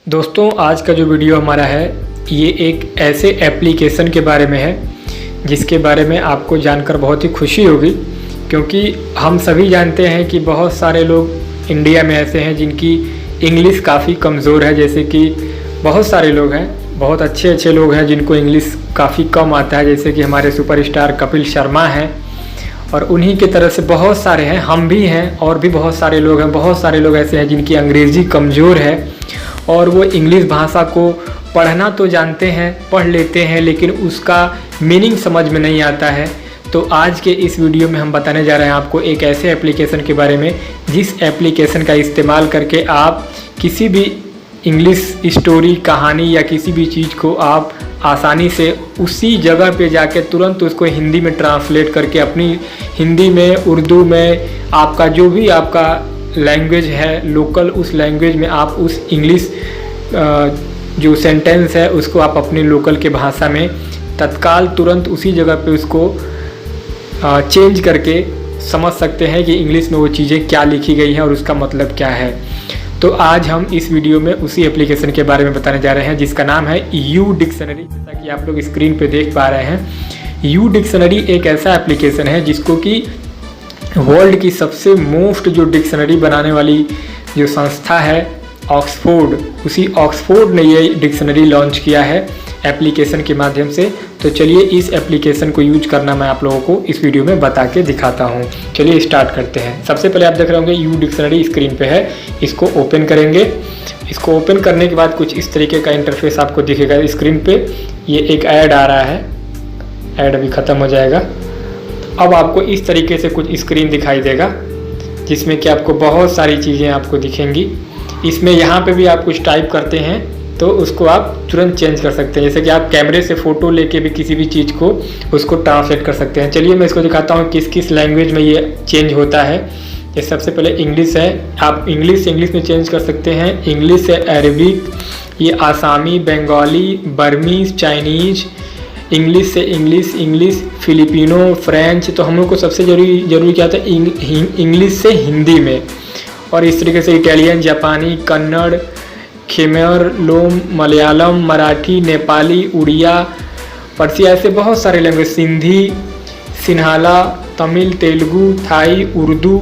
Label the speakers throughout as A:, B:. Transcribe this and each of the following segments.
A: दोस्तों आज का जो वीडियो हमारा है ये एक ऐसे एप्लीकेशन के बारे में है जिसके बारे में आपको जानकर बहुत ही खुशी होगी, क्योंकि हम सभी जानते हैं कि बहुत सारे लोग इंडिया में ऐसे हैं जिनकी इंग्लिश काफ़ी कमज़ोर है। जैसे कि बहुत सारे लोग हैं, बहुत अच्छे लोग हैं जिनको इंग्लिश काफ़ी कम आता है, जैसे कि हमारे सुपरस्टार कपिल शर्मा हैं और उन्हीं की तरह से बहुत सारे हैं, हम भी हैं और भी बहुत सारे लोग हैं। बहुत सारे लोग ऐसे हैं जिनकी अंग्रेज़ी कमज़ोर है और वो इंग्लिश भाषा को पढ़ना तो जानते हैं, पढ़ लेते हैं, लेकिन उसका मीनिंग समझ में नहीं आता है। तो आज के इस वीडियो में हम बताने जा रहे हैं आपको एक ऐसे एप्लीकेशन के बारे में जिस एप्लीकेशन का इस्तेमाल करके आप किसी भी इंग्लिश स्टोरी, कहानी या किसी भी चीज़ को आप आसानी से उसी जगह पे जाके तुरंत उसको हिंदी में ट्रांसलेट करके अपनी हिंदी में, उर्दू में, आपका जो भी आपका लैंग्वेज है लोकल, उस लैंग्वेज में आप उस इंग्लिश जो सेंटेंस है उसको आप अपनी लोकल के भाषा में तत्काल तुरंत उसी जगह पे उसको चेंज करके समझ सकते हैं कि इंग्लिश में वो चीज़ें क्या लिखी गई हैं और उसका मतलब क्या है। तो आज हम इस वीडियो में उसी एप्लीकेशन के बारे में बताने जा रहे हैं जिसका नाम है यू डिक्शनरी। जैसा कि आप लोग स्क्रीन पे देख पा रहे हैं, यू डिक्शनरी एक ऐसा एप्लीकेशन है जिसको कि वर्ल्ड की सबसे मोस्ट जो डिक्शनरी बनाने वाली जो संस्था है ऑक्सफोर्ड, उसी ऑक्सफोर्ड ने ये डिक्शनरी लॉन्च किया है एप्लीकेशन के माध्यम से। तो चलिए इस एप्लीकेशन को यूज करना मैं आप लोगों को इस वीडियो में बता के दिखाता हूँ। चलिए स्टार्ट करते हैं। सबसे पहले आप देख रहे होंगे यू डिक्शनरी स्क्रीन पे है, इसको ओपन करेंगे। इसको ओपन करने के बाद कुछ इस तरीके का इंटरफेस आपको दिखेगा स्क्रीन पे। ये एक ऐड आ रहा है, ऐड अभी ख़त्म हो जाएगा। अब आपको इस तरीके से कुछ स्क्रीन दिखाई देगा जिसमें कि आपको बहुत सारी चीज़ें आपको दिखेंगी। इसमें यहाँ पे भी आप कुछ टाइप करते हैं तो उसको आप तुरंत चेंज कर सकते हैं। जैसे कि आप कैमरे से फ़ोटो लेके भी किसी भी चीज़ को उसको ट्रांसलेट कर सकते हैं। चलिए मैं इसको दिखाता हूँ किस किस लैंग्वेज में ये चेंज होता है। ये सबसे पहले इंग्लिश है, आप इंग्लिश से इंग्लिश में चेंज कर सकते हैं। इंग्लिश से अरबिक, ये आसामी, बंगाली, बर्मीज, चाइनीज़, इंग्लिश से इंग्लिश, फिलिपिनो, फ्रेंच। तो हम लोग को सबसे जरूरी क्या था, इंग्लिश से हिंदी में। और इस तरीके से इटालियन, जापानी, कन्नड़, खेमेर, लोम, मलयालम, मराठी, नेपाली, उड़िया, पर्सिया, ऐसे बहुत सारे लैंग्वेज, सिंधी, सिन्हाला, तमिल, तेलुगु, थाई, उर्दू,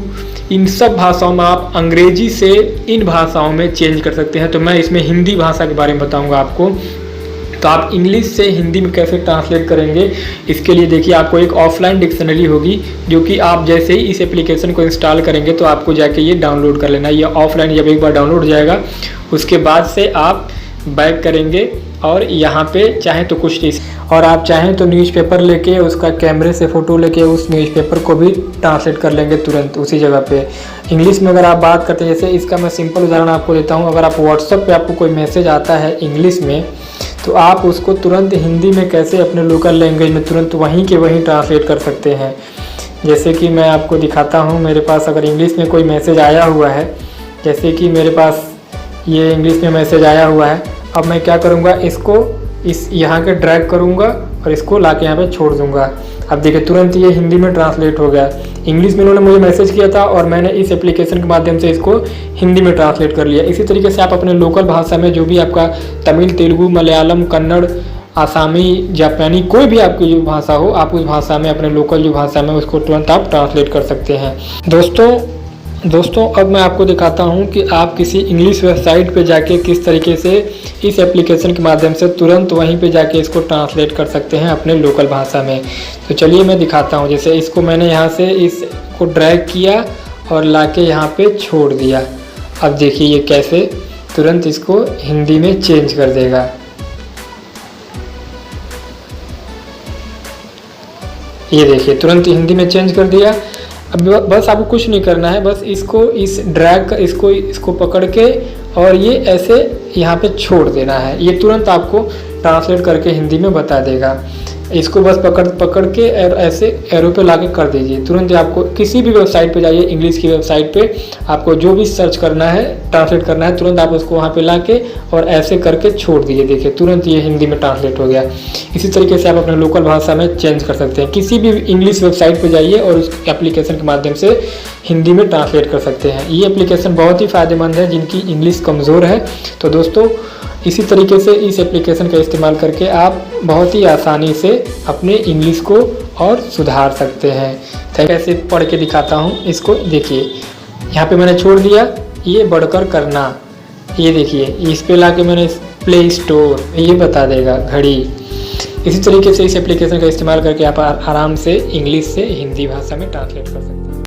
A: इन सब भाषाओं में आप अंग्रेजी से इन भाषाओं में चेंज कर सकते हैं। तो मैं इसमें हिंदी भाषा के बारे में बताऊंगा आपको। तो आप इंग्लिश से हिंदी में कैसे ट्रांसलेट करेंगे, इसके लिए देखिए आपको एक ऑफलाइन डिक्शनरी होगी जो कि आप जैसे ही इस एप्लीकेशन को इंस्टॉल करेंगे तो आपको जाके ये डाउनलोड कर लेना है। ये ऑफलाइन जब एक बार डाउनलोड हो जाएगा उसके बाद से आप बैक करेंगे और यहाँ पे चाहें तो कुछ चीज़, और आप चाहें तो न्यूज़पेपर लेके उसका कैमरे से फ़ोटो लेके उस न्यूज़पेपर को भी ट्रांसलेट कर लेंगे तुरंत उसी जगह पे। इंग्लिश में अगर आप बात करते हैं, जैसे इसका मैं सिंपल उदाहरण आपको देता हूँ। अगर आप व्हाट्सएप पे आपको कोई मैसेज आता है इंग्लिश में तो आप उसको तुरंत हिंदी में कैसे अपने लोकल लैंग्वेज में तुरंत वहीं के वहीं ट्रांसलेट कर सकते हैं। जैसे कि मैं आपको दिखाता हूँ, मेरे पास अगर इंग्लिश में कोई मैसेज आया हुआ है, जैसे कि मेरे पास ये इंग्लिश में मैसेज आया हुआ है। अब मैं क्या करूँगा, इसको इस यहाँ के ड्रैग करूँगा और इसको ला के यहाँ पर छोड़ दूँगा। अब देखिए तुरंत ये हिंदी में ट्रांसलेट हो गया। इंग्लिश में उन्होंने मुझे मैसेज किया था और मैंने इस एप्लीकेशन के माध्यम से इसको हिंदी में ट्रांसलेट कर लिया। इसी तरीके से आप अपने लोकल भाषा में जो भी आपका तमिल, तेलुगु, मलयालम, कन्नड़, आसामी, जापानी, कोई भी आपकी जो भाषा हो, आप उस भाषा में अपने लोकल जो भाषा में उसको तुरंत आप ट्रांसलेट कर सकते हैं। दोस्तों अब मैं आपको दिखाता हूं कि आप किसी इंग्लिश वेबसाइट पे जाके किस तरीके से इस एप्लीकेशन के माध्यम से तुरंत वहीं पे जाके इसको ट्रांसलेट कर सकते हैं अपने लोकल भाषा में। तो चलिए मैं दिखाता हूं। जैसे इसको मैंने यहाँ से इसको ड्रैग किया और लाके यहाँ पे छोड़ दिया। अब देखिए ये कैसे तुरंत इसको हिंदी में चेंज कर देगा। ये देखिए तुरंत हिंदी में चेंज कर दिया। अब बस आपको कुछ नहीं करना है, बस इसको इस ड्रैग इसको पकड़ के और ये ऐसे यहाँ पे छोड़ देना है। ये तुरंत आपको ट्रांसलेट करके हिंदी में बता देगा। इसको बस पकड़ के और ऐसे एरो पे लाके कर दीजिए। तुरंत आपको किसी भी वेबसाइट पे जाइए, इंग्लिश की वेबसाइट पे आपको जो भी सर्च करना है, ट्रांसलेट करना है, तुरंत आप उसको वहाँ पे लाके और ऐसे करके छोड़ दीजिए। देखिए तुरंत ये हिंदी में ट्रांसलेट हो गया। इसी तरीके से आप अपने लोकल भाषा में चेंज कर सकते हैं। किसी भी इंग्लिश वेबसाइट पर जाइए और उस एप्लीकेशन के माध्यम से हिंदी में ट्रांसलेट कर सकते हैं। ये एप्लीकेशन बहुत ही फ़ायदेमंद है जिनकी इंग्लिश कमज़ोर है। तो दोस्तों इसी तरीके से इस एप्लीकेशन का इस्तेमाल करके आप बहुत ही आसानी से अपने इंग्लिश को और सुधार सकते हैं। कैसे पढ़ के दिखाता हूँ, इसको देखिए। यहाँ पे मैंने छोड़ दिया ये बढ़कर करना, ये देखिए इस पे लाके मैंने प्ले स्टोर, ये बता देगा घड़ी। इसी तरीके से इस एप्लीकेशन का इस्तेमाल करके आप आराम से इंग्लिश से हिंदी भाषा में ट्रांसलेट कर सकते हैं।